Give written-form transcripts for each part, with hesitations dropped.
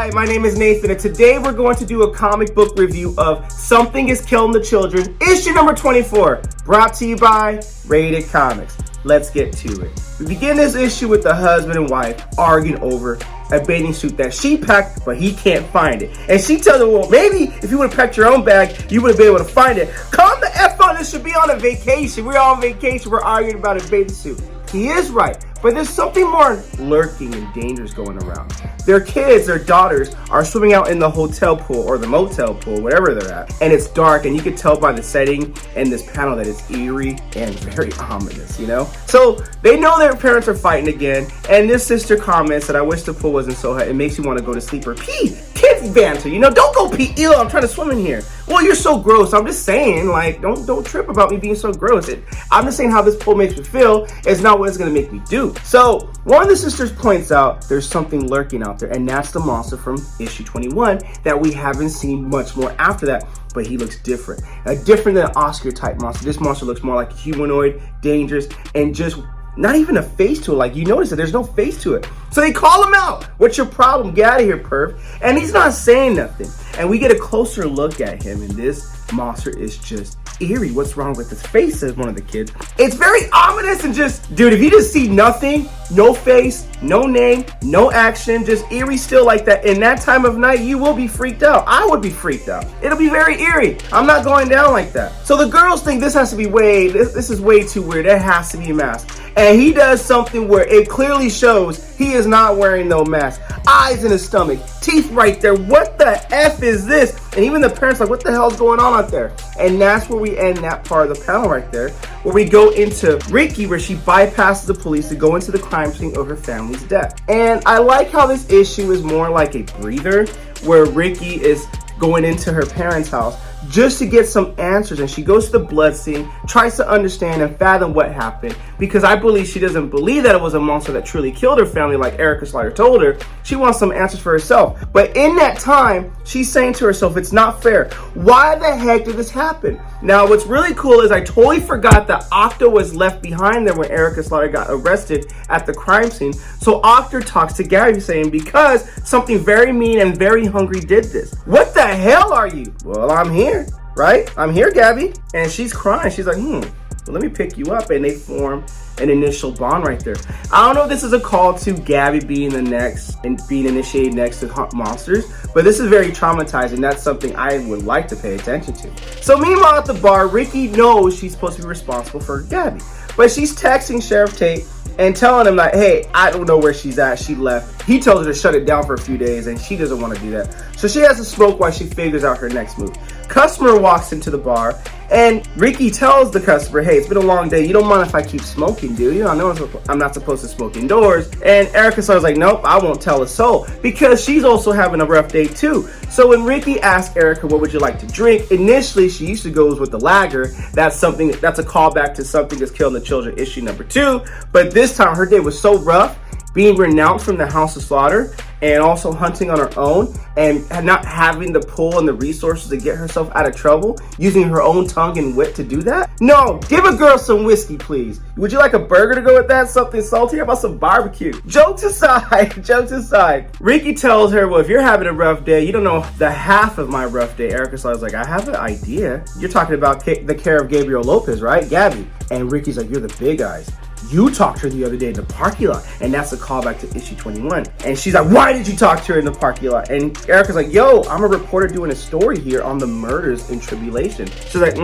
Hi, my name is Nathan, and today we're going to do a comic book review of Something is Killing the Children, issue number 24, brought to you by Rated Comics. Let's get to it. We begin this issue with the husband and wife arguing over a bathing suit that she packed, but he can't find it. And she tells him, well, maybe if you would have packed your own bag, you would have been able to find it. Calm the F on, this should be on a vacation. We're on vacation, we're arguing about a bathing suit. He is right, but there's something more lurking and dangerous going around. Their kids, their daughters, are swimming out in the hotel pool or the motel pool, wherever they're at, and it's dark, and you can tell by the setting and this panel that it's eerie and very ominous, you know? So they know their parents are fighting again, and this sister comments that I wish the pool wasn't so hot. It makes you want to go to sleep or pee. Kids banter, you know? Don't go pee. Ew, I'm trying to swim in here. Well, you're so gross. I'm just saying, like, don't trip about me being so gross. I'm just saying how this pool makes me feel. It's not what it's going to make me do. So one of the sisters points out there's something lurking out there, and that's the monster from issue 21 that we haven't seen much more after that, but he looks different. Different than an Oscar type monster. This monster looks more like a humanoid, dangerous, and just not even a face to it. Like, you notice that there's no face to it. So they call him out. What's your problem? Get out of here, perv. And he's not saying nothing. And we get a closer look at him, and this monster is just eerie. What's wrong with his face, says one of the kids. It's very ominous and just, dude, if you just see nothing, no face, no name, no action, just eerie still like that, in that time of night, you will be freaked out. I would be freaked out. It'll be very eerie. I'm not going down like that. So the girls think this has to be this is way too weird. It has to be a mask. And he does something where it clearly shows he is not wearing no mask. Eyes in his stomach, teeth right there. What the F is this? And even the parents like, what the hell's going on out there? And that's where we end that part of the panel right there, where we go into Ricky, where she bypasses the police to go into the crime scene of her family's death. And I like how this issue is more like a breather, where Ricky is going into her parents' house just to get some answers, and she goes to the blood scene, tries to understand and fathom what happened, because I believe she doesn't believe that it was a monster that truly killed her family like Erica Slater told her. She wants some answers for herself. But in that time, she's saying to herself, it's not fair. Why the heck did this happen? Now, what's really cool is I totally forgot that Octo was left behind there when Erica Slater got arrested at the crime scene. So Octo talks to Gabby saying, because something very mean and very hungry did this. What the hell are you? Well, I'm here, right? I'm here, Gabby. And she's crying. She's like, well, let me pick you up. And they form an initial bond right there. I don't know if this is a call to Gabby being the next and being initiated next to hunt monsters, but this is very traumatizing. That's something I would like to pay attention to. So meanwhile at the bar, Ricky knows she's supposed to be responsible for Gabby, but she's texting Sheriff Tate and telling him like, hey, I don't know where she's at. She left. He tells her to shut it down for a few days, and she doesn't want to do that. So she has to smoke while she figures out her next move. Customer walks into the bar, and Ricky tells the customer, hey, it's been a long day. You don't mind if I keep smoking, do you? I know I'm not supposed to smoke indoors. And Erica Slater's like, nope, I won't tell a soul, because she's also having a rough day too. So when Ricky asks Erica, what would you like to drink? Initially, she used to go with the lager. That's a callback to Something Is Killing the Children, issue number 2. But this time, her day was so rough, being renounced from the House of Slaughter, and also hunting on her own, and not having the pull and the resources to get herself out of trouble, using her own tongue and wit to do that? No, give a girl some whiskey, please. Would you like a burger to go with that? Something salty? How about some barbecue? Jokes aside, Ricky tells her, well, if you're having a rough day, you don't know the half of my rough day. Erica Slater's like, I have an idea. You're talking about the care of Gabriel Lopez, right? Gabby. And Ricky's like, you're the big eyes. You talked to her the other day in the parking lot, and that's a callback to issue 21. And she's like, why did you talk to her in the parking lot? And Erica's like, yo, I'm a reporter doing a story here on the murders in Tribulation. She's like,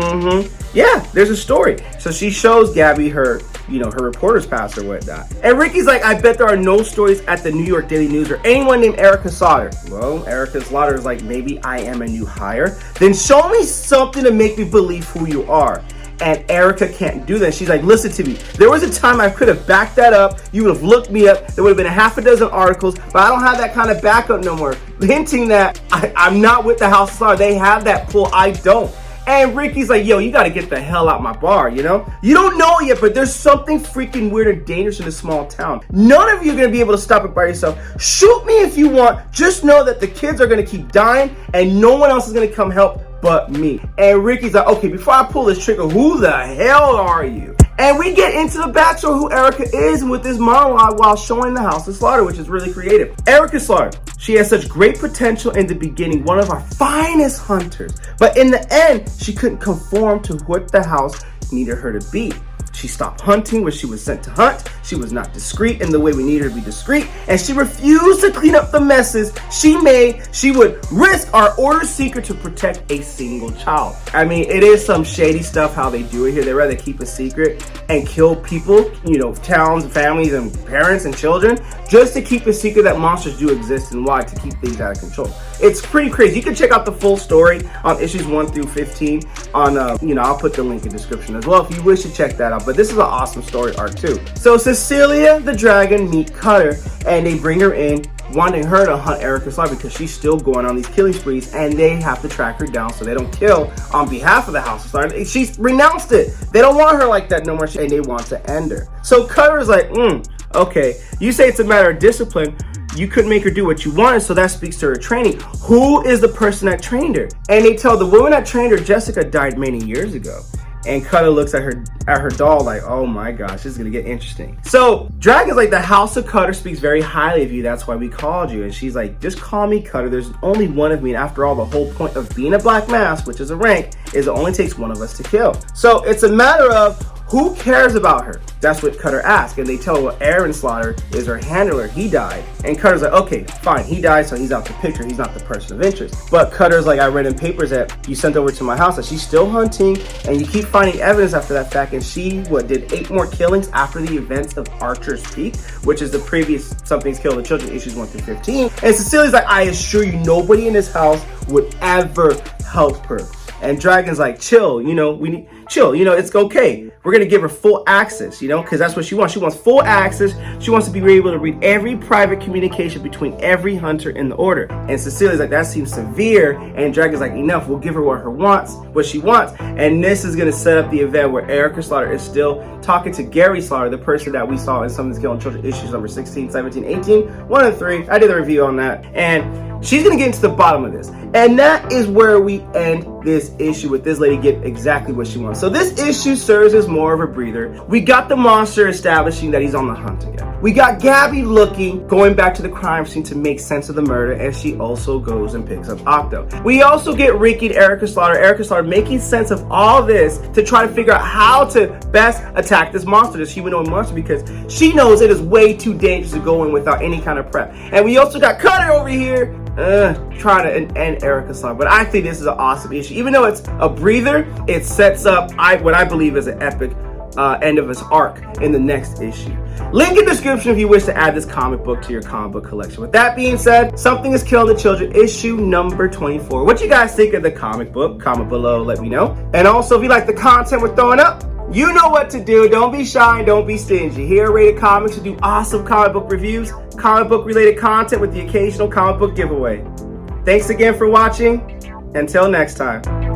yeah, there's a story. So she shows Gabby her reporter's pass or whatnot. And Ricky's like, I bet there are no stories at the New York Daily News or anyone named Erica Slaughter. Well, Erica Slaughter is like, maybe I am a new hire. Then show me something to make me believe who you are. And Erica can't do that. She's like, listen to me. There was a time I could have backed that up. You would have looked me up. There would have been a half a dozen articles, but I don't have that kind of backup no more. Hinting that I'm not with the House of Slaughter. They have that pull. I don't. And Ricky's like, yo, you got to get the hell out my bar, you know? You don't know yet, but there's something freaking weird and dangerous in this small town. None of you are going to be able to stop it by yourself. Shoot me if you want. Just know that the kids are going to keep dying, and no one else is going to come help but me. And Ricky's like, okay, before I pull this trigger, who the hell are you? And we get into the backstory who Erica is with this monologue while showing the house of slaughter, which is really creative. Erica Slaughter, she has such great potential in the beginning, one of our finest hunters. But in the end, she couldn't conform to what the house needed her to be. She stopped hunting where she was sent to hunt. She was not discreet in the way we needed her to be discreet. And she refused to clean up the messes she made. She would risk our order secret to protect a single child. I mean, it is some shady stuff how they do it here. They rather keep a secret and kill people, you know, towns, families, and parents and children, just to keep a secret that monsters do exist and why, to keep things out of control. It's pretty crazy. You can check out the full story on issues 1 through 15 on, I'll put the link in the description as well if you wish to check that out. But this is an awesome story arc too. So Cecilia the dragon meet Cutter, and they bring her in, wanting her to hunt Erica Slaughter because she's still going on these killing sprees, and they have to track her down so they don't kill on behalf of the House of Slaughter. She's renounced it. They don't want her like that no more, and they want to end her. So Cutter's like, okay, you say it's a matter of discipline. You couldn't make her do what you wanted, so that speaks to her training. Who is the person that trained her? And they tell the woman that trained her, Jessica, died many years ago. And Cutter looks at her doll like, oh my gosh, this is gonna get interesting. So Dragon's like, the House of Cutter speaks very highly of you. That's why we called you. And she's like, just call me Cutter. There's only one of me. And after all, the whole point of being a black mask, which is a rank, is it only takes one of us to kill. So it's a matter of who cares about her? That's what Cutter asked. And they tell her, well, Aaron Slaughter is her handler. He died. And Cutter's like, okay, fine. He died, so he's out the picture. He's not the person of interest. But Cutter's like, I read in papers that you sent over to my house that she's still hunting, and you keep finding evidence after that fact. And she, did 8 more killings after the events of Archer's Peak, which is the previous Something's Killing the Children, issues 1 through 15. And Cecilia's like, I assure you, nobody in this house would ever help her. And Dragon's like, chill, we need chill, it's okay. We're gonna give her full access, because that's what she wants. She wants full access. She wants to be able to read every private communication between every hunter in the order. And Cecilia's like, that seems severe. And Dragon's like, enough, we'll give her what she wants. And this is gonna set up the event where Erica Slaughter is still talking to Gary Slaughter, the person that we saw in Something's Killing Children issues number 16, 17, 18, 1 and 3. I did a review on that. And she's gonna get into the bottom of this. And that is where we end this issue, with this lady get exactly what she wants. So this issue serves as more of a breather. We got the monster establishing that he's on the hunt again. We got Gabby going back to the crime scene to make sense of the murder, and she also goes and picks up Octo. We also get Ricky and Erica Slaughter making sense of all this to try to figure out how to best attack this monster, this humanoid monster, because she knows it is way too dangerous to go in without any kind of prep. And we also got Cutter over here trying to end Erica Slaughter. But I think this is an awesome issue. Even though it's a breather, it sets up what I believe is an epic end of its arc in the next issue. Link in the description if you wish to add this comic book to your comic book collection. With that being said, Something is Killing the Children, issue number 24. What you guys think of the comic book? Comment below, let me know. And also, if you like the content we're throwing up, you know what to do. Don't be shy, don't be stingy. Here at Rated Comics, we do awesome comic book reviews, comic book related content with the occasional comic book giveaway. Thanks again for watching. Until next time.